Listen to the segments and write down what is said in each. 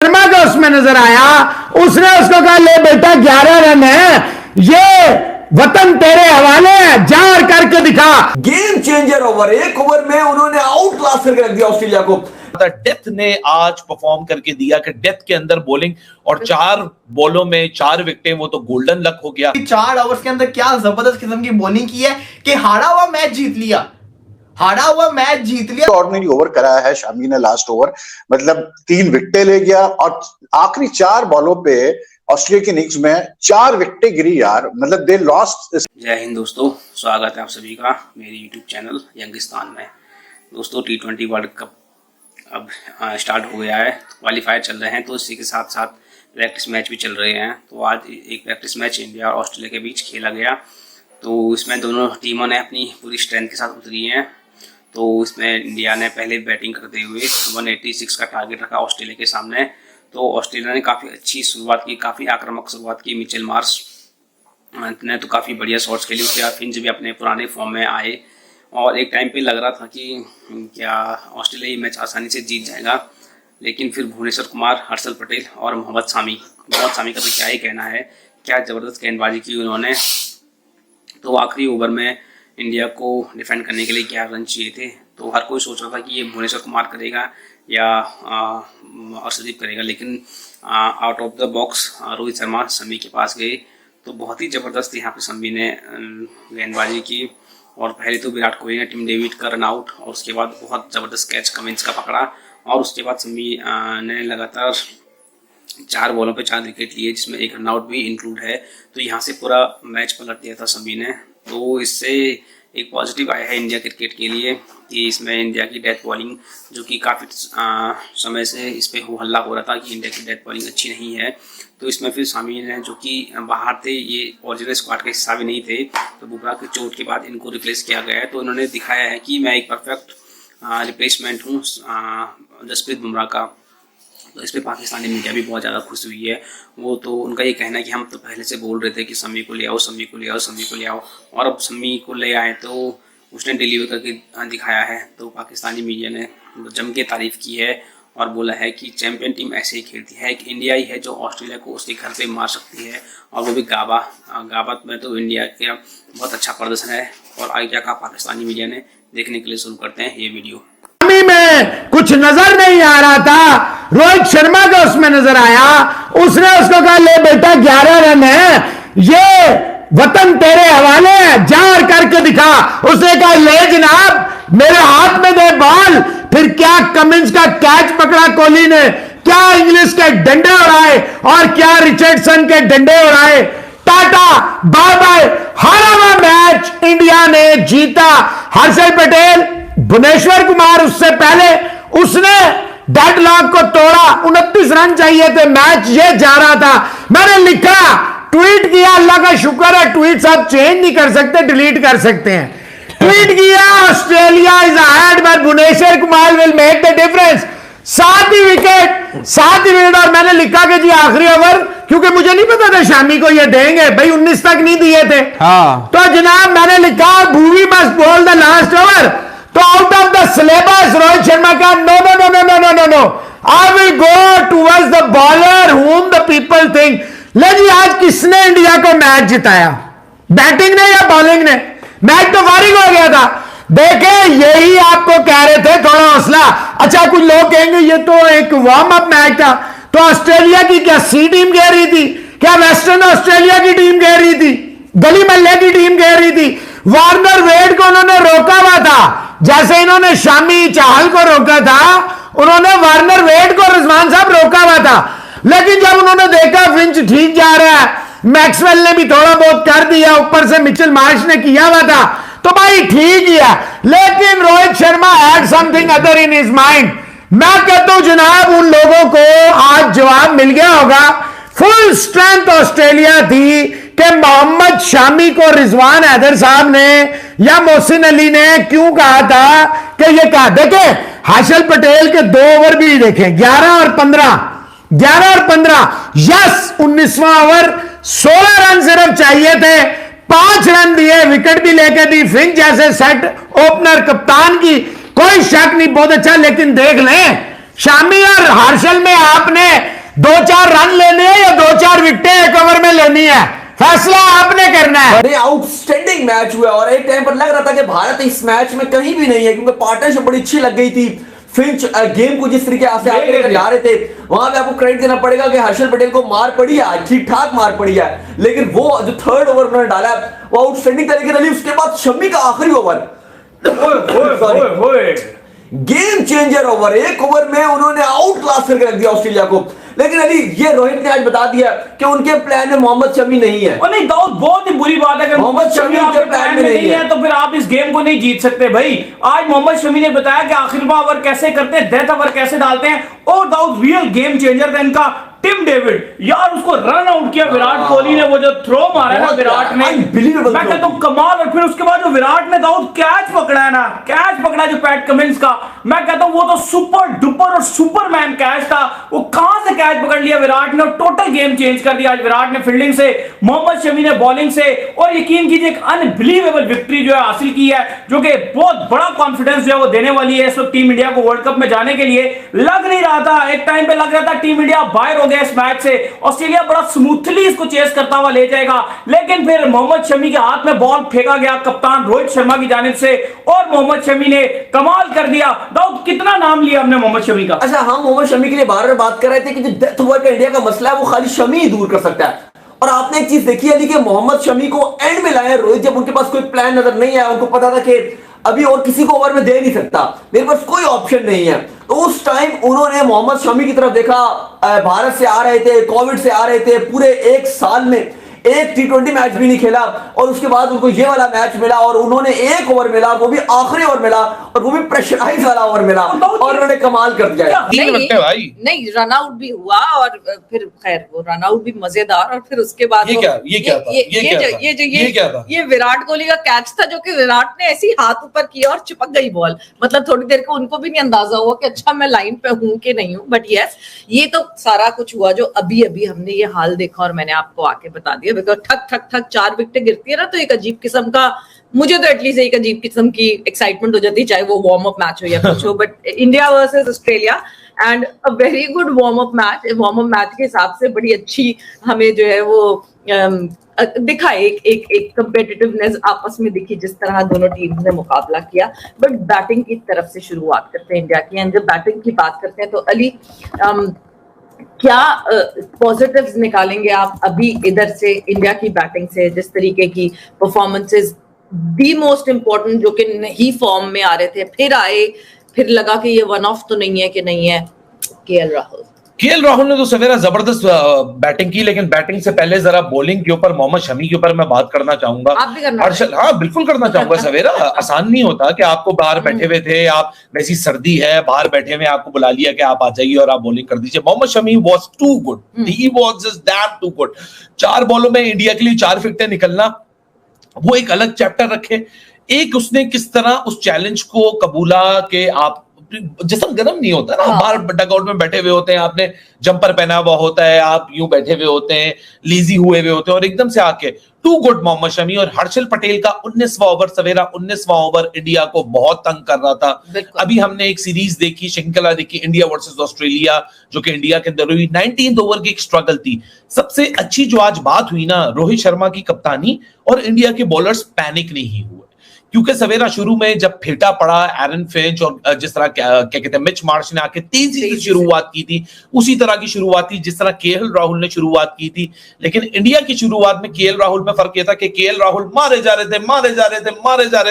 शर्मा का उसमें नजर आया, उसने उसको कहा ले बेटा 11 रन है, ये वतन तेरे हवाले है, जा और करके दिखा। गेम चेंजर ओवर, एक ओवर में उन्होंने आउट क्लास करके रख दिया ऑस्ट्रेलिया को। डेथ ने आज परफॉर्म करके दिया कि डेथ के अंदर बॉलिंग और 4 बॉलों में 4 विकेटें, वो तो गोल्डन लक हो गया। 4 ओवर्स के अंदर क्या जबरदस्त किस्म की बॉलिंग की है कि हारा हुआ मैच जीत लिया, हारा हुआ मैच जीत लिया। ऑर्डिनरी ओवर कराया है शामी ने लास्ट ओवर, मतलब 3 विकेटें ले गया और आखिरी 4 बॉलों पे ऑस्ट्रेलिया की इनिंग्स में 4 विकेटें गिरी यार, मतलब दे लॉस्ट। जय हिंद दोस्तों, स्वागत है आप सभी का मेरे यूट्यूब चैनल यंगिस्तान में। दोस्तों T20 वर्ल्ड कप अब स्टार्ट हो गया है, क्वालिफायर चल रहे हैं, तो इसी के साथ साथ प्रैक्टिस मैच भी चल रहे हैं। तो आज एक प्रैक्टिस मैच इंडिया और ऑस्ट्रेलिया के बीच खेला गया, तो इसमें दोनों टीमों ने अपनी पूरी स्ट्रेंथ के साथ उतरी हैं। तो इसमें इंडिया ने पहले बैटिंग करते हुए 186 का टारगेट रखा ऑस्ट्रेलिया के सामने। तो ऑस्ट्रेलिया ने काफ़ी अच्छी शुरुआत की, काफ़ी आक्रामक शुरुआत की। मिचेल मार्श ने तो काफ़ी बढ़िया शॉट्स खेली, उसके बाद फिंच भी अपने पुराने फॉर्म में आए और एक टाइम पे लग रहा था कि क्या ऑस्ट्रेलिया ये मैच आसानी से जीत जाएगा, लेकिन फिर भुवनेश्वर कुमार, हर्षल पटेल और मोहम्मद सामी का तो क्या ही कहना है, क्या ज़बरदस्त गेंदबाजी की उन्होंने। तो आखिरी ओवर में इंडिया को डिफेंड करने के लिए 11 रन चाहिए थे, तो हर कोई सोच रहा था कि ये भुवनेश्वर कुमार करेगा या अर्शदीप करेगा, लेकिन out of the box Rohit Sharma Shami के पास गए। तो बहुत ही ज़बरदस्त यहाँ पे शमी ने गेंदबाजी की और पहले तो विराट कोहली ने टिम डेविड का रन आउट और उसके बाद बहुत ज़बरदस्त कैच कमिंस का पकड़ा और उसके बाद शमी ने लगातार 4 बॉलों पे 4 विकेट लिए, जिसमें एक रन आउट भी इंक्लूड है। तो यहाँ से पूरा मैच पलट दिया था शमी ने। तो इससे एक पॉजिटिव आया है इंडिया क्रिकेट के लिए कि इसमें इंडिया की डेथ बॉलिंग, जो कि काफ़ी समय से इस पर हो हल्ला हो रहा था कि इंडिया की डेथ बॉलिंग अच्छी नहीं है, तो इसमें फिर शामी ने, जो कि बाहर थे, ये ओरिजिनल स्क्वाड का हिस्सा भी नहीं थे, तो बुमराह की चोट के बाद इनको रिप्लेस किया गया है। तो इन्होंने दिखाया है कि मैं एक परफेक्ट रिप्लेसमेंट हूँ जसप्रीत बुमराह का। तो इस पर पाकिस्तानी मीडिया भी बहुत ज़्यादा खुश हुई है। वो तो उनका ये कहना है कि हम तो पहले से बोल रहे थे कि शमी को ले आओ, शमी को ले आओ, शमी को ले आओ, और अब शमी को ले आए तो उसने डिलीवर करके दिखाया है। तो पाकिस्तानी मीडिया ने जम के तारीफ़ की है और बोला है कि चैंपियन टीम ऐसे ही खेलती है, एक इंडिया ही है जो ऑस्ट्रेलिया को उसके घर पे मार सकती है, और वो भी गाबा में। तो इंडिया का बहुत अच्छा प्रदर्शन है और आगे क्या कहा पाकिस्तानी मीडिया ने, देखने के लिए शुरू करते हैं ये वीडियो। में कुछ नजर नहीं आ रहा था, रोहित शर्मा का उसमें नजर आया, उसने उसको कहा ले बेटा 11 रन है, ये वतन तेरे हवाले है, जा और करके दिखा। उसने कहा ले जनाब, मेरे हाथ में दे बॉल। फिर क्या कमिंस का कैच पकड़ा कोहली ने, क्या इंग्लिश के डंडे उड़ाए और क्या रिचर्डसन के डंडे उड़ाए। टाटा बाय बाय, हारा हुआ मैच इंडिया ने जीता। हर्षल पटेल, भुवनेश्वर कुमार उससे पहले उसने डेडलॉक को तोड़ा, 29 रन चाहिए थे, मैच ये जा रहा था। मैंने लिखा, ट्वीट किया, अल्लाह का शुक्र है ट्वीट आप चेंज नहीं कर सकते, डिलीट कर सकते हैं। ट्वीट किया, Australia is ahead but Bhuvneshwar Kumar will make the difference. 7 ही विकेट और मैंने लिखा कि जी आखिरी ओवर, क्योंकि मुझे नहीं पता था शामी को ये देंगे भाई, 19 तक नहीं दिए थे। तो जनाब मैंने लिखा Bhuvi must bowl the last over. तो out of the syllabus Rohit Sharma का no no no no no no no no, I will go towards the bowler whom the people think. ले जी, आज किसने इंडिया को मैच जिताया, बैटिंग ने या बॉलिंग ने? मैच तो फारिग हो गया था। देखे, यही आपको कह रहे थे, थोड़ा हौसला। अच्छा, कुछ लोग कहेंगे ये तो एक वार्म अप मैच था, तो ऑस्ट्रेलिया की क्या सी टीम कह रही थी, क्या वेस्टर्न ऑस्ट्रेलिया की टीम कह रही थी, गली मल्ले की टीम कह रही थी। वार्नर वेड को उन्होंने रोका हुआ था, जैसे इन्होंने शामी चाहल को रोका था, उन्होंने वार्नर वेड को रिजवान साहब रोका हुआ था। लेकिन जब उन्होंने देखा फिंच ठीक जा रहा है, मैक्सवेल ने भी थोड़ा बहुत कर दिया, ऊपर से मिचेल मार्श ने किया हुआ था, तो भाई ठीक ही है। लेकिन Rohit Sharma had something other in his mind. मैं कहता हूं जनाब, उन लोगों को आज जवाब मिल गया होगा। फुल स्ट्रेंथ ऑस्ट्रेलिया थी कि मोहम्मद शामी को रिजवान हैदर साहब ने या मोहसिन अली ने क्यों कहा था कि ये कहा। देखे, हर्षल पटेल के 2 ओवर भी देखें, 11 और 15। यस, 19वां ओवर 16 रन सिर्फ चाहिए थे, 5 रन दिए, विकेट भी लेके दी। फिंच जैसे सेट ओपनर कप्तान की कोई शक नहीं, बहुत अच्छा। लेकिन देख लें, शामी और हर्षल में आपने 2-4 रन लेने हैं या 2-4 विकेटें एक ओवर में लेनी है, फैसला आपने करना है। बड़े आउटस्टैंडिंग मैच हुआ और एक टाइम पर लग रहा था कि भारत इस मैच में कहीं भी नहीं है, क्योंकि पार्टनरशिप बड़ी अच्छी लग गई थी। फिंच गेम को जिस तरीके से आगे लेकर जा रहे थे, वहां पे आपको क्रेडिट देना पड़ेगा कि हर्षल पटेल को मार पड़ी है, ठीक ठाक मार पड़ी है, लेकिन वो जो थर्ड ओवर उन्होंने डाला वो आउटस्टैंडिंग तरीके से। उसके बाद शम्मी का आखिरी ओवर गेम चेंजर ओवर, एक ओवर में उन्होंने आउट क्लास करके रख दिया ऑस्ट्रेलिया को। लेकिन अली ये रोहित ने आज बता दिया कि उनके प्लान में मोहम्मद शमी नहीं है। नहीं दाऊद, बहुत ही बुरी बात है कि मोहम्मद शमी आपके प्लान में नहीं है तो फिर आप इस गेम को नहीं जीत सकते भाई। आज मोहम्मद शमी ने बताया कि आखिरवा ओवर कैसे करते हैं, डेथ ओवर कैसे डालते हैं, और दाऊद रियल गेम चेंजर था इनका टिम डेविड। यार उसको रन आउट किया विराट कोहली ने, वो जो थ्रो मारा है ना विराट ने, मैं कहता हूं कमाल। और फिर उसके बाद जो विराट ने दाऊद कैच पकड़ा है ना, कैच पकड़ा जो पैट कमिंस का, मैं कहता हूं वो तो सुपर डुपर और सुपरमैन कैच था। वो कहां से कैच पकड़ लिया विराट ने और टोटल गेम चेंज कर दिया आज विराट ने फील्डिंग से, मोहम्मद शमी ने बॉलिंग से। और यकीन कीजिए एक अनबिलीवेबल विक्ट्री जो है हासिल की है, जो कि बहुत बड़ा कॉन्फिडेंस जो है वो देने वाली है इस वक्त टीम इंडिया को वर्ल्ड कप में जाने के लिए। लग नहीं रहा था, एक टाइम पे लग रहा था टीम इंडिया बाहर हो गया इस मैच से, ऑस्ट्रेलिया बड़ा स्मूथली इसको चेस करता हुआ ले जाएगा, लेकिन फिर मोहम्मद शमी के हाथ में बॉल फेंका गया कप्तान रोहित शर्मा की जानिब से और मोहम्मद शमी ने कमाल कर दिया। दाऊद कितना नाम लिया हमने मोहम्मद शमी का। अच्छा, हम मोहम्मद शमी के लिए बार बार बात कर रहे थे कि जो डेथ ओवर का इंडिया का मसला है वो खाली शमी ही दूर कर सकता है, और आपने एक चीज देखी अली कि मोहम्मद शमी को एंड में लाया रोहित, जब उनके पास कोई प्लान नजर नहीं आया, उनको पता था कि अभी और किसी को ओवर में दे नहीं सकता, मेरे पास कोई ऑप्शन नहीं है, तो उस टाइम उन्होंने मोहम्मद शमी की तरफ देखा। भारत से आ रहे थे, कोविड से आ रहे थे, पूरे एक साल में एक T20 मैच भी नहीं खेला, और उसके बाद उनको ये वाला मैच मिला और उन्होंने एक ओवर मिला, वो भी आखिरी ओवर मिला, और वो भी प्रेशराइज वाला ओवर मिला, और उन्होंने कमाल कर दिया। नहीं रन आउट भी हुआ और फिर खैर वो रन आउट भी मजेदार, और फिर उसके बाद ये विराट कोहली का कैच था जो कि विराट ने ऐसी हाथ ऊपर किया और चिपक गई बॉल। मतलब थोड़ी देर को उनको भी नहीं अंदाजा हुआ कि अच्छा मैं लाइन पे हूं कि नहीं हूं, बट यस ये तो सारा कुछ हुआ जो अभी अभी हमने ये हाल देखा और मैंने आपको आके बता दिया। बिकॉज ठक ठक ठक 4 विकेटें गिरती है ना, तो एक अजीब किस्म का, मुझे तो एटलीस्ट एक अजीब किस्म की एक्साइटमेंट हो जाती है, चाहे वो वार्म अप मैच हो या कुछ हो। But India versus Australia and a very good warm up match. Warm up match के हिसाब से बड़ी अच्छी हमें जो है वो दिखा, एक कंपेटिटिवनेस आपस में दिखी जिस तरह दोनों टीम ने मुकाबला किया। बट बैटिंग की तरफ से शुरुआत करते हैं इंडिया की, एंड जब बैटिंग की बात करते हैं तो अली क्या पॉजिटिव्स निकालेंगे आप अभी इधर से इंडिया की बैटिंग से, जिस तरीके की परफॉर्मेंसेस दी मोस्ट इम्पोर्टेंट जो कि नहीं फॉर्म में आ रहे थे, फिर आए, फिर लगा कि ये वन ऑफ तो नहीं है कि नहीं है। केएल राहुल ने तो सवेरा जबरदस्त बैटिंग की, लेकिन बैटिंग से पहले जरा बॉलिंग के ऊपर मोहम्मद शमी के ऊपर मैं बात करना चाहूंगा। आप भी करना? हाँ बिल्कुल करना चाहूंगा। सवेरा आसान नहीं होता कि आपको बाहर बैठे हुए थे, आप वैसी सर्दी है, बाहर बैठे हुए आपको बुला लिया कि आप आ जाइए और आप बॉलिंग कर दीजिए। Mohammed Shami was too good, he was just that too good. 4 बॉलों में इंडिया के लिए 4 विकेटें निकलना वो एक अलग चैप्टर रखे। एक उसने किस तरह उस चैलेंज को कबूला कि आप जिस्म गर्म नहीं होता ना, बाहर डगआउट में बैठे हुए होते हैं, आपने जंपर पहना हुआ होता है, आप यूं बैठे हुए होते हैं, लीजी हुए हुए होते हैं, और एकदम से आके टू गुड मोहम्मद शमी। और हर्षल पटेल का 19वां ओवर, सवेरा 19वां ओवर इंडिया को बहुत तंग कर रहा था। अभी हमने एक सीरीज देखी, श्रृंखला देखी, इंडिया वर्सेस ऑस्ट्रेलिया, जो कि इंडिया के अंदर हुई। 19th ओवर की एक स्ट्रगल थी। सबसे अच्छी जो आज बात हुई ना, रोहित शर्मा की कप्तानी और इंडिया के बॉलर्स पैनिक नहीं हुए, क्योंकि सवेरा शुरू में जब फेटा पड़ा एरन फिंच और जिस तरह क्या कहते हैं मिच मार्श ने आके तेजी से शुरुआत की थी, उसी तरह की शुरुआत थी जिस तरह केएल राहुल ने शुरुआत की थी। लेकिन इंडिया की शुरुआत में केएल राहुल में फर्क यह था कि केएल राहुल मारे जा रहे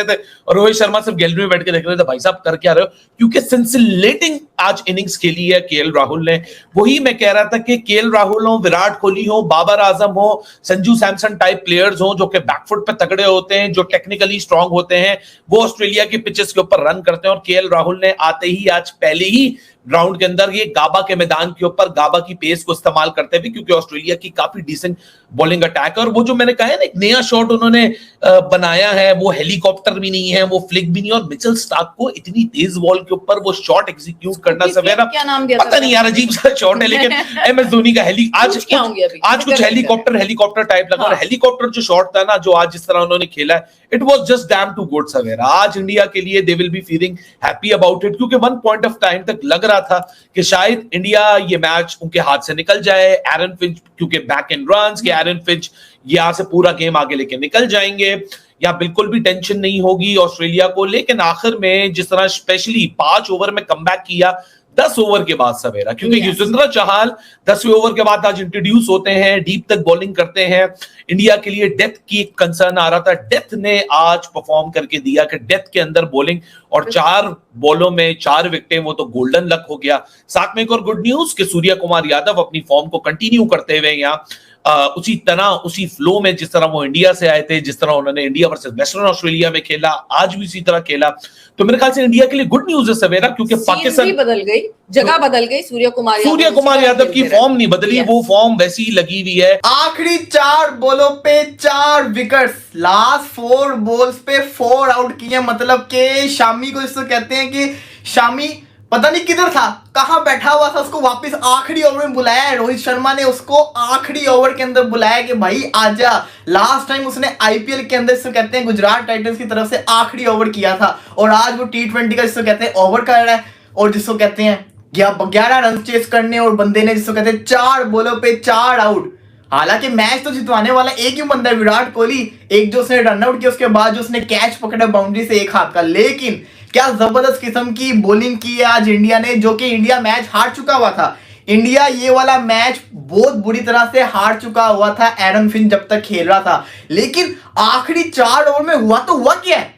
थे और रोहित शर्मा सिर्फ गैलरी में बैठ के देख रहे थे, भाई साहब कर क्या रहे हो, क्योंकि सिंसिलेटिंग आज इनिंग्स खेली है केएल राहुल ने। वही मैं कह रहा था कि केएल राहुल हो, विराट कोहली हो, बाबर आजम हो, संजू सैमसन टाइप प्लेयर्स हो जो कि बैकफुट पे तगड़े होते हैं, जो टेक्निकली स्ट्रांग होते हैं, वो ऑस्ट्रेलिया की पिचेस के ऊपर रन करते हैं। और केएल राहुल ने आते ही आज पहले ही राउंड के अंदर ये गाबा के मैदान के ऊपर गाबा की पेस को इस्तेमाल करते हुए, क्योंकि ऑस्ट्रेलिया की काफी डिसेंट बॉलिंग अटैक है। और वो जो मैंने कहा है ना, एक नया शॉट उन्होंने बनाया है, वो हेलीकॉप्टर भी नहीं है, वो फ्लिक भी नहीं, और मिचेल स्टार्क को इतनी तेज बॉल के ऊपर वो शॉट एग्जीक्यूट करना किसके- सवेरा, क्या नाम दिया था? पता नहीं यार, अजीब सा शॉट है, लेकिन एम एस धोनी का आज पूछ क्या होंगे अभी? आज कुछ हेलीकॉप्टर टाइप लगा, और हाँ। हेलीकॉप्टर जो शॉट था ना, जो आज जिस तरह उन्होंने खेला है, it was just damn too good सवेरा। आज इंडिया के लिए they will be feeling happy about it, क्योंकि वन पॉइंट ऑफ टाइम तक लग रहा था कि शायद इंडिया ये मैच उनके हाथ से निकल जाए। एरन फिंच क्योंकि बैक एंड रन्स के एरन फिंच यहां से पूरा गेम आगे लेके निकल जाएंगे, या बिल्कुल भी टेंशन नहीं होगी ऑस्ट्रेलिया को। लेकिन आखिर में जिस तरह स्पेशली 5 ओवर में कमबैक किया 10 ओवर के बाद सवेरा, क्योंकि युजवेंद्र चहल 10वें ओवर के बाद आज इंट्रोड्यूस होते हैं, डीप तक बॉलिंग करते हैं। इंडिया के लिए डेथ की कंसर्न आ रहा था, डेथ ने आज परफॉर्म करके दिया कि डेथ के अंदर बॉलिंग, और 4 बॉलों में 4 विकेटें, वो तो गोल्डन लक हो गया। साथ में एक और गुड न्यूज कि सूर्य कुमार यादव अपनी फॉर्म को कंटिन्यू करते हुए यहाँ उसी तरह उसी फ्लो में जिस तरह वो इंडिया से आए थे, जिस तरह उन्होंने इंडिया वर्सेस वेस्टर्न ऑस्ट्रेलिया में खेला, आज भी उसी तरह खेला। तो मेरे ख्याल से इंडिया के लिए गुड न्यूज है सवेरा, क्योंकि पाकिस्तान बदल गई, जगह बदल गई। सूर्य कुमार यादव की फॉर्म नहीं बदली, वो फॉर्म वैसी ही लगी हुई है। आखिरी 4 बॉलों पे 4 विकेट्स, लास्ट 4 बॉल्स पे 4 आउट किए। मतलब के शामी को इसको कहते हैं कि शामी पता नहीं किधर था, कहां बैठा हुआ था, उसको वापस आखिरी ओवर में बुलाया है रोहित शर्मा ने, उसको आखिरी ओवर के अंदर बुलाया कि भाई आजा। लास्ट टाइम उसने आईपीएल के अंदर जिसको कहते हैं गुजरात टाइटंस की तरफ से आखिरी ओवर किया था, और आज वो T20 का जिसको कहते हैं ओवर कर रहा है, और जिसको कहते हैं 11 रन चेस करने, और बंदे ने जिसको कहते हैं 4 बॉलों पे 4 आउट। हालांकि मैच तो जितवाने वाला एक ही बंदा है, विराट कोहली। एक जो उसने रन आउट किया, उसके बाद जो उसने कैच पकड़ा बाउंड्री से एक हाथ का, लेकिन क्या जबरदस्त किस्म की बॉलिंग की है आज इंडिया ने, जो कि इंडिया मैच हार चुका हुआ था। इंडिया ये वाला मैच बहुत बुरी तरह से हार चुका हुआ था एरन फिंच जब तक खेल रहा था, लेकिन आखिरी 4 ओवर में हुआ तो हुआ क्या है,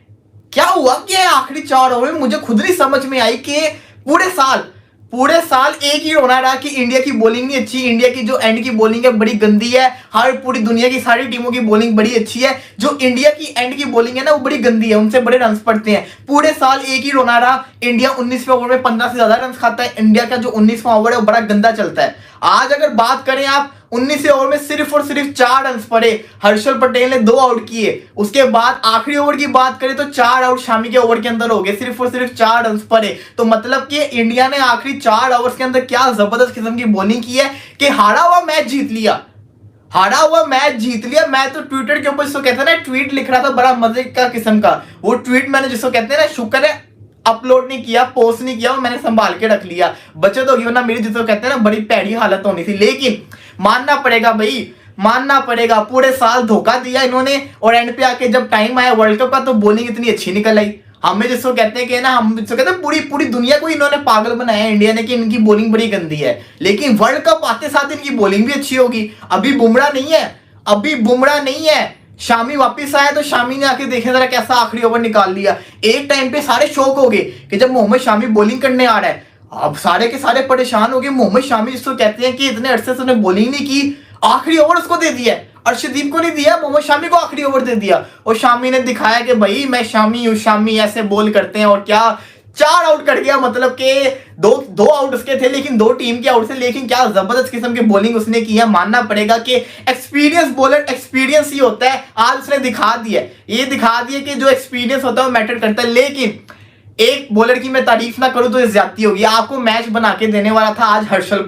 क्या हुआ क्या है आखिरी 4 ओवर में, मुझे खुद नहीं समझ में आई कि पूरे साल एक ही होना रहा कि इंडिया की बॉलिंग नहीं अच्छी, इंडिया की जो एंड की बॉलिंग है बड़ी गंदी है। हर पूरी दुनिया की सारी टीमों की बॉलिंग बड़ी अच्छी है, जो इंडिया की एंड की बॉलिंग है ना वो बड़ी गंदी है, उनसे बड़े रन पड़ते हैं। पूरे साल एक ही रोना रहा, इंडिया 19वें ओवर में 15 से ज्यादा रन खाता है। इंडिया का जो 19वां ओवर है वो बड़ा गंदा चलता है। आज अगर बात करें आप, 19वें ओवर में सिर्फ और सिर्फ 4 रन पड़े, हर्षल पटेल ने 2 आउट किए। उसके बाद आखिरी ओवर की बात करें तो 4 आउट शामी के ओवर के अंदर हो गए, सिर्फ और सिर्फ 4 रन पड़े। तो मतलब कि इंडिया ने आखिरी 4 ओवर्स के अंदर क्या जबरदस्त किस्म की बॉलिंग की है कि हारा हुआ मैच जीत लिया। मैं तो ट्विटर के ऊपर जिसको कहते हैं ना, ट्वीट लिख रहा था बड़ा मजे का किस्म का। वो ट्वीट मैंने जिसको कहते हैं ना, शुक्र है अपलोड नहीं किया, पोस्ट नहीं किया, वो मैंने संभाल के रख लिया, बचत होगी, वरना मेरी जिसको कहते हैं ना बड़ी पैड़ी हालत होनी थी। लेकिन मानना पड़ेगा भाई, मानना पड़ेगा, पूरे साल धोखा दिया इन्होंने, और एंड पे आके जब टाइम आया वर्ल्ड कप का तो बॉलिंग इतनी अच्छी निकल आई। हमें जिसको कहते हैं कि ना, हम जिसको कहते हैं पूरी दुनिया को इन्होंने पागल बनाया इंडिया ने कि इनकी बॉलिंग बड़ी गंदी है, लेकिन वर्ल्ड कप आते साथ इनकी बॉलिंग भी अच्छी होगी। अभी बुमराह नहीं है, शामी वापस आया तो शामी ने आके देखे जरा कैसा आखिरी ओवर निकाल लिया। एक टाइम पे सारे शौक हो गए कि जब मोहम्मद शामी बॉलिंग करने आ रहा है, अब सारे के सारे परेशान हो गए। मोहम्मद शामी जिसको कहते हैं कि इतने अरसे से उसने बॉलिंग नहीं की, आखिरी ओवर उसको दे दिया, अर्शदीप को नहीं दिया, मोहम्मद शामी को आखिरी ओवर दे दिया, और शामी ने दिखाया कि भाई मैं शामी हूं, शामी ऐसे बॉल करते हैं। और क्या 4 आउट कर गया, मतलब कि दो आउट उसके थे, लेकिन 2 टीम के आउट से, लेकिन क्या जबरदस्त किस्म की बॉलिंग उसने की है। मानना पड़ेगा कि एक्सपीरियंस बॉलर एक्सपीरियंस ही होता है, आज उसने दिखा दिया कि जो एक्सपीरियंस होता है वो मैटर करता है। लेकिन एक बॉलर की मैं तारीफ ना करूं तो ये ज्यादती होगी, आपको मैच बना के देने वाला था आज हर्षल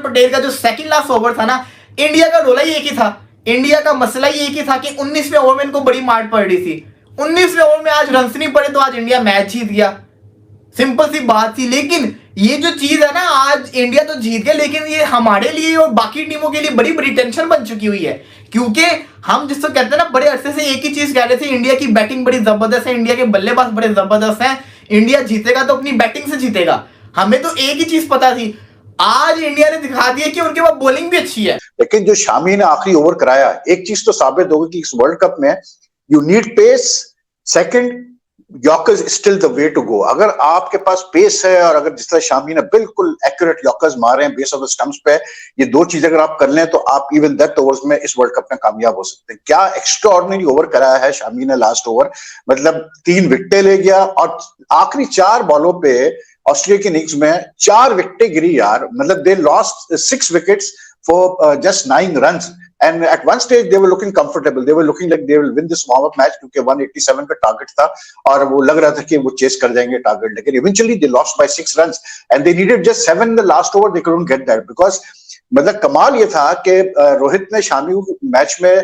पटेल का जो सेकंड लास्ट ओवर था ना, इंडिया का रोला ही एक ही था, इंडिया का मसला ही एक ही था कि 19वें ओवर में इनको बड़ी मार पड़ रही थी। 19वें ओवर में आज रन नहीं पड़े तो आज इंडिया मैच जीत गया, सिंपल सी बात थी। लेकिन ये जो चीज है ना, आज इंडिया तो जीत गया, लेकिन ये हमारे लिए और बाकी टीमों के लिए बड़ी बड़ी टेंशन बन चुकी हुई है, क्योंकि हम जिसको कहते हैं ना, बड़े अरसे से एक ही चीज कह रहे थे, इंडिया की बैटिंग बड़ी जबरदस्त है, इंडिया के बल्लेबाज बड़े जबरदस्त हैं, इंडिया जीतेगा तो अपनी बैटिंग से जीतेगा। हमें तो एक ही चीज पता थी, आज इंडिया ने दिखा दिया कि उनके पास बॉलिंग भी अच्छी है। लेकिन जो शामी ने आखिरी ओवर कराया, एक चीज तो साबित होगी कि इस वर्ल्ड कप में you need pace, second yorkers still the way to go. अगर आपके पास पेस है, और अगर जिस तरह शामी ने बिल्कुल एक्यूरेट यॉर्कर्स मारे हैं बेस ऑफ द स्टंप्स पे, ये 2 चीजें अगर आप कर लें तो आप इवन डेथ ओवर्स में इस वर्ल्ड कप में कामयाब हो सकते हैं। क्या एक्स्ट्राऑर्डिनरी ओवर कराया है शामी ने लास्ट ओवर, मतलब 3 विकेटें ले गया, और आखिरी 4 बॉलों पे ऑस्ट्रेलिया की इनिंग्स में 4 विकेटें गिरी यार, मतलब they lost 6 wickets for just 9 runs. and at one stage they were looking comfortable, they were looking like they will win this warm up match क्योंकि 187 का टारगेट था और वो लग रहा था कि वो चेस कर जाएंगे टारगेट, लेकिन eventually they lost by 6 runs and they needed just 7 in the last over. They couldn't get that because मतलब कमाल ये था कि रोहित ने शामी को मैच में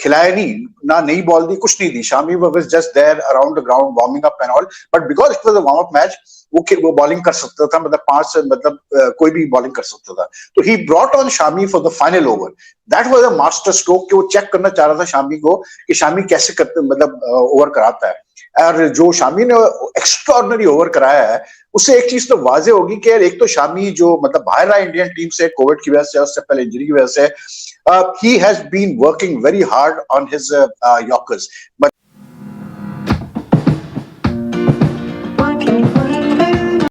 खिलाया नहीं, ना नई बॉल दी, कुछ नहीं दी. Shami was just there around the ground warming up and all, but because it was a warm up match वो बॉलिंग कर सकता था, मतलब 5 से मतलब कोई भी बॉलिंग कर सकता था. तो he brought on Shami for the final over. That was a master stroke कि वो चेक करना चाह रहा था शामी को कि शामी कैसे करते मतलब ओवर कराता है. और जो शामी ने एक्स्ट्राऑर्डिनरी ओवर कराया है उससे एक चीज तो वाजे होगी कि यार एक तो शामी जो मतलब बाहर रहा इंडियन टीम से कोविड की वजह से, उससे पहले इंजरी की वजह से, he has been working very hard on his Yorkers. But